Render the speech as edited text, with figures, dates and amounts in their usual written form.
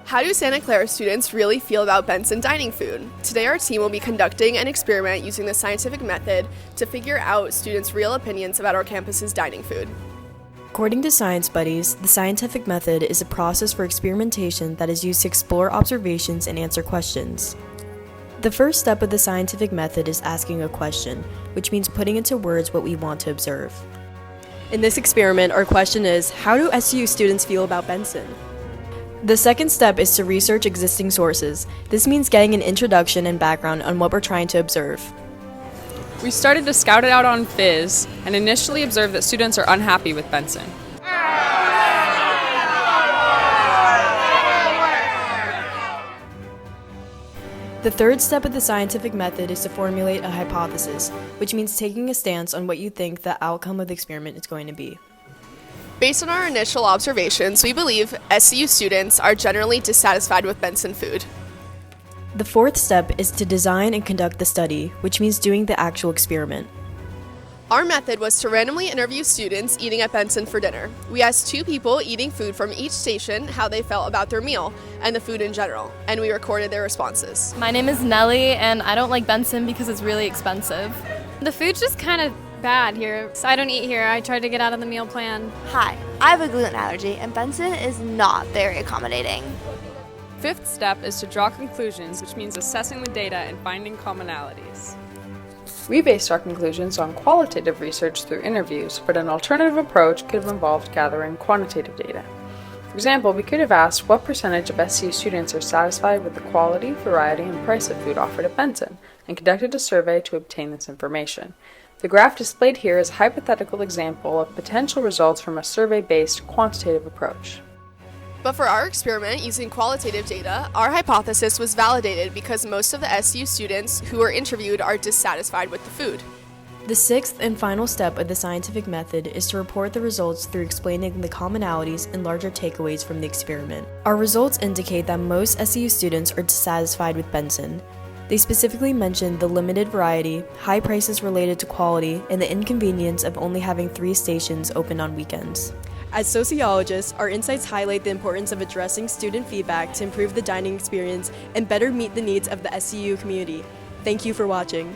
How do Santa Clara students really feel about Benson dining food? Today our team will be conducting an experiment using the scientific method to figure out students' real opinions about our campus's dining food. According to Science Buddies, the scientific method is a process for experimentation that is used to explore observations and answer questions. The first step of the scientific method is asking a question, which means putting into words what we want to observe. In this experiment, our question is, how do SU students feel about Benson? The second step is to research existing sources. This means getting an introduction and background on what we're trying to observe. We started to scout it out on Fizz and initially observed that students are unhappy with Benson. The third step of the scientific method is to formulate a hypothesis, which means taking a stance on what you think the outcome of the experiment is going to be. Based on our initial observations, we believe SCU students are generally dissatisfied with Benson food. The fourth step is to design and conduct the study, which means doing the actual experiment. Our method was to randomly interview students eating at Benson for dinner. We asked 2 people eating food from each station how they felt about their meal and the food in general, and we recorded their responses. My name is Nellie, and I don't like Benson because it's really expensive. The food's just kind of bad here, so I don't eat here. I try to get out of the meal plan. Hi, I have a gluten allergy, and Benson is not very accommodating. Fifth step is to draw conclusions, which means assessing the data and finding commonalities. We based our conclusions on qualitative research through interviews, but an alternative approach could have involved gathering quantitative data. For example, we could have asked what percentage of SCU students are satisfied with the quality, variety, and price of food offered at Benson, and conducted a survey to obtain this information. The graph displayed here is a hypothetical example of potential results from a survey-based quantitative approach. But for our experiment using qualitative data, our hypothesis was validated because most of the SU students who were interviewed are dissatisfied with the food. The sixth and final step of the scientific method is to report the results through explaining the commonalities and larger takeaways from the experiment. Our results indicate that most SCU students are dissatisfied with Benson. They specifically mentioned the limited variety, high prices related to quality, and the inconvenience of only having 3 stations open on weekends. As sociologists, our insights highlight the importance of addressing student feedback to improve the dining experience and better meet the needs of the SCU community. Thank you for watching.